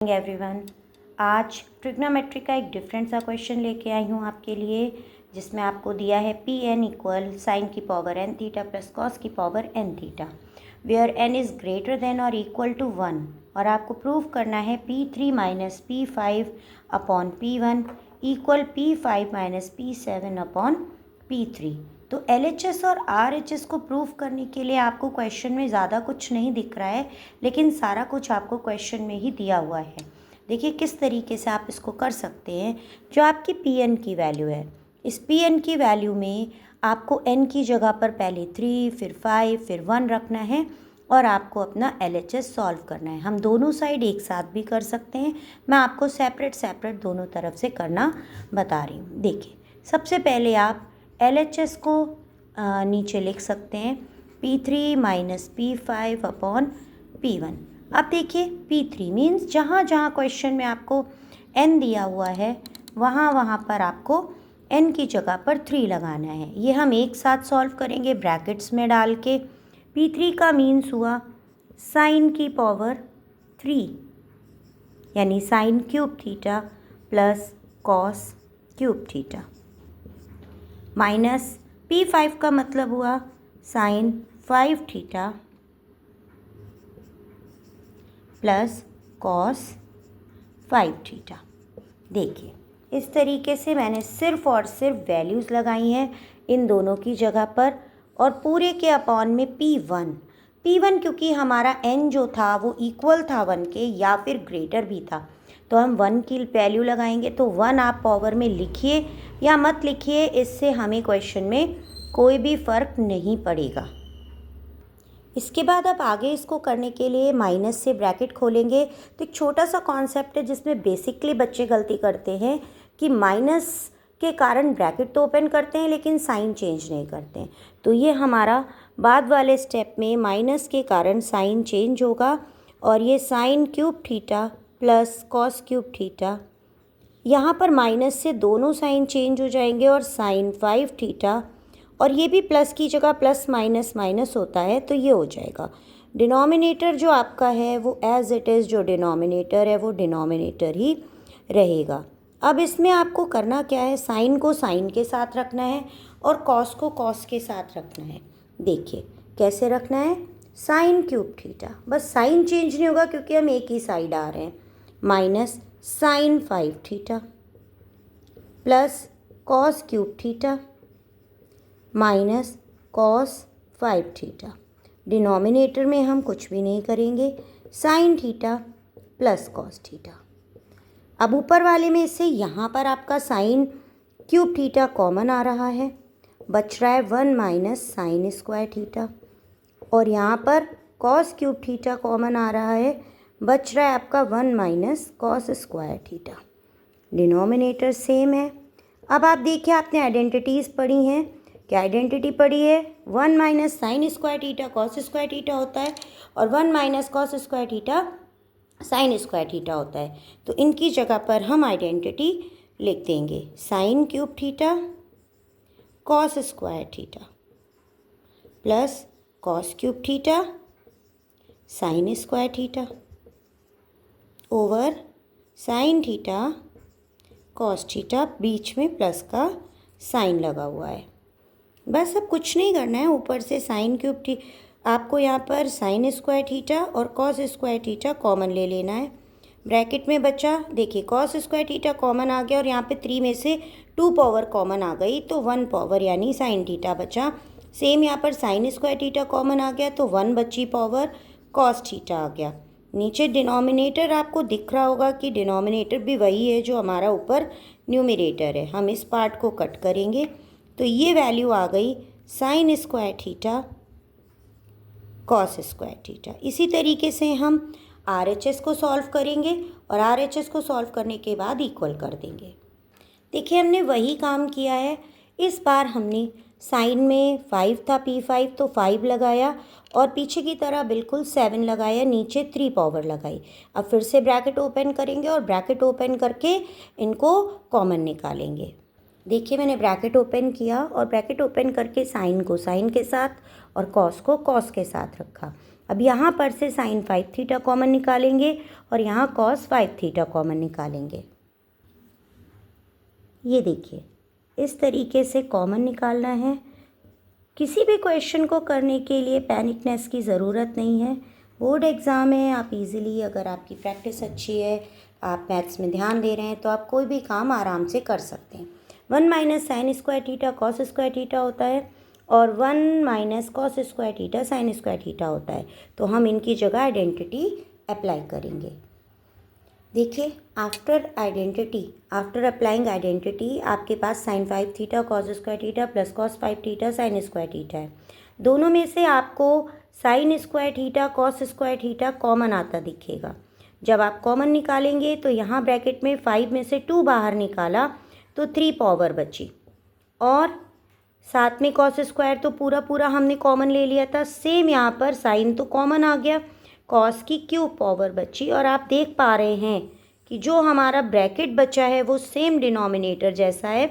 Everyone, आज trigonometry का एक डिफरेंट सा क्वेश्चन लेके आई हूँ आपके लिए, जिसमें आपको दिया है पी एन इक्वल साइन की power N theta plus cos की power N theta, where N is greater than और इक्वल टू 1, और आपको प्रूव करना है P3 minus P5 upon P1 equal P5 minus P7 upon P3। तो LHS और RHS को प्रूव करने के लिए आपको क्वेश्चन में ज़्यादा कुछ नहीं दिख रहा है, लेकिन सारा कुछ आपको क्वेश्चन में ही दिया हुआ है। देखिए किस तरीके से आप इसको कर सकते हैं। जो आपकी PN की वैल्यू है, इस PN की वैल्यू में आपको N की जगह पर पहले 3 फिर 5 फिर 1 रखना है और आपको अपना LHS सॉल्व करना है। हम दोनों साइड एक साथ भी कर सकते हैं, मैं आपको सेपरेट दोनों तरफ से करना बता रही हूँ। देखिए सबसे पहले आप LHS को नीचे लिख सकते हैं P3 minus P5 upon P1। अब देखिए P3 मीन्स जहाँ जहाँ क्वेश्चन में आपको N दिया हुआ है वहाँ पर आपको N की जगह पर 3 लगाना है। ये हम एक साथ सॉल्व करेंगे ब्रैकेट्स में डाल के। P3 का मीन्स हुआ साइन की पावर 3 यानी sine cube theta plus cos cube theta, minus P5 का मतलब हुआ sine 5 theta plus cos 5 theta. देखिए इस तरीके से मैंने सिर्फ और सिर्फ वैल्यूज़ लगाई हैं इन दोनों की जगह पर, और पूरे के अपॉन में P1 क्योंकि हमारा N जो था वो इक्वल था 1 के या फिर ग्रेटर भी था, तो हम 1 की वैल्यू लगाएंगे। तो 1 आप पावर में लिखिए या मत लिखिए, इससे हमें क्वेश्चन में कोई भी फ़र्क नहीं पड़ेगा। इसके बाद अब आगे इसको करने के लिए माइनस से ब्रैकेट खोलेंगे। तो एक छोटा सा कॉन्सेप्ट है जिसमें बेसिकली बच्चे गलती करते हैं कि माइनस के कारण ब्रैकेट तो ओपन करते हैं लेकिन साइन चेंज नहीं करते हैं। तो ये हमारा बाद वाले स्टेप में माइनस के कारण साइन चेंज होगा, और ये sign cube theta plus cos cube theta, यहाँ पर माइनस से दोनों साइन चेंज हो जाएंगे और साइन 5 थीटा, और ये भी प्लस की जगह प्लस माइनस माइनस होता है तो ये हो जाएगा। डिनोमिनेटर जो आपका है वो एज इट इज़ जो डिनोमिनेटर है वो डिनोमिनेटर ही रहेगा। अब इसमें आपको करना क्या है, साइन को साइन के साथ रखना है और कॉस को कॉस के साथ रखना है। देखिए कैसे रखना है, साइन क्यूब थीटा, बस साइन चेंज नहीं होगा क्योंकि हम एक ही साइड आ रहे हैं, minus sine 5 theta plus cos cube theta minus cos 5 theta. Denominator में हम कुछ भी नहीं करेंगे, sine theta plus cos theta. अब ऊपर वाले में से यहाँ पर आपका साइन क्यूब थीटा कॉमन आ रहा है, बच रहा है 1 माइनस साइन स्क्वायर थीटा, और यहाँ पर कॉस क्यूब थीटा कॉमन आ रहा है, बच रहा है आपका 1 minus cos square theta. Denominator same है। अब आप देखिए आपने आइडेंटिटीज़ पढ़ी हैं, क्या आइडेंटिटी पढ़ी है, 1 minus sign square theta cos square theta होता है और 1 minus cos square theta sine square theta होता है। तो इनकी जगह पर हम आइडेंटिटी लिख देंगे, sine cube theta cos square theta plus cos cube theta sine square theta over sine theta cos theta, बीच में प्लस का साइन लगा हुआ है। बस अब कुछ नहीं करना है, ऊपर से साइन क्यूब आपको यहाँ पर साइन स्क्वायर थीटा और कॉस स्क्वायर थीटा कॉमन ले लेना है। ब्रैकेट में बचा, देखिए कॉस स्क्वायर थीटा कॉमन आ गया और यहाँ पे 3 में से 2 पावर कॉमन आ गई तो 1 पावर यानी साइन थीटा बचा। सेम यहाँ पर साइन स्क्वायर थीटा कॉमन आ गया तो 1 बची पावर कॉस थीटा आ गया। नीचे डिनोमिनेटर आपको दिख रहा होगा कि डिनोमिनेटर भी वही है जो हमारा ऊपर न्यूमरेटर है। हम इस पार्ट को कट करेंगे तो ये वैल्यू आ गई sign square theta cos square theta. इसी तरीके से हम RHS को सॉल्व करेंगे और RHS को सॉल्व करने के बाद इक्वल कर देंगे। देखिए हमने वही काम किया है, इस बार हमने साइन में 5 था P5 तो 5 लगाया और पीछे की तरह बिल्कुल 7 लगाया, नीचे 3 पावर लगाई। अब फिर से ब्रैकेट ओपन करेंगे और ब्रैकेट ओपन करके इनको कॉमन निकालेंगे। देखिए मैंने ब्रैकेट ओपन किया और ब्रैकेट ओपन करके साइन को साइन के साथ और कॉस को कॉस के साथ रखा। अब यहाँ पर से साइन 5 थीटा कॉमन निकालेंगे और यहाँ कॉस 5 थीटा कॉमन निकालेंगे। ये देखिए, इस तरीके से कॉमन निकालना है। किसी भी क्वेश्चन को करने के लिए पैनिकनेस की ज़रूरत नहीं है। बोर्ड एग्ज़ाम है, आप इजीली, अगर आपकी प्रैक्टिस अच्छी है, आप मैथ्स में ध्यान दे रहे हैं, तो आप कोई भी काम आराम से कर सकते हैं। 1 minus sign square theta cos square theta होता है और 1 minus cos square theta sine square theta होता है। तो हम इनकी जगह आइडेंटिटी अप्लाई करेंगे। देखिए, आफ्टर अप्लाइंग आइडेंटिटी आपके पास sine 5 theta cos square theta plus cos 5 theta sine square theta है। दोनों में से आपको sine square theta cos square theta common आता दिखेगा। जब आप कॉमन निकालेंगे तो यहाँ ब्रैकेट में 5 में से 2 बाहर निकाला तो 3 पावर बची, और साथ में कॉस स्क्वायर तो पूरा पूरा हमने कॉमन ले लिया था। सेम यहाँ पर साइन तो कॉमन आ गया, कॉस की क्यूब पावर बची, और आप देख पा रहे हैं कि जो हमारा ब्रैकेट बचा है वो सेम डिनोमिनेटर जैसा है।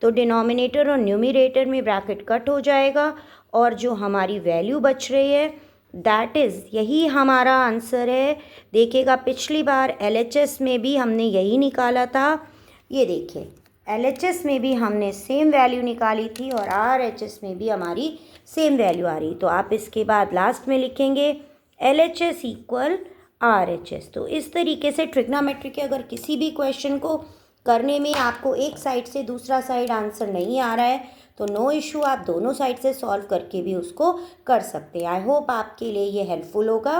तो डिनोमिनेटर और न्यूमरेटर में ब्रैकेट कट हो जाएगा और जो हमारी वैल्यू बच रही है दैट इज़, यही हमारा आंसर है। देखिएगा, पिछली बार LHS में भी हमने यही निकाला था। ये देखिए, LHS में भी हमने सेम वैल्यू निकाली थी और RHS में भी हमारी सेम वैल्यू आ रही। तो आप इसके बाद लास्ट में लिखेंगे LHS इक्वल RHS। तो इस तरीके से ट्रिग्नोमेट्री के अगर किसी भी क्वेश्चन को करने में आपको एक साइड से दूसरा साइड आंसर नहीं आ रहा है तो नो इशू, आप दोनों साइड से सॉल्व करके भी उसको कर सकते हैं। आई होप आपके लिए ये हेल्पफुल होगा।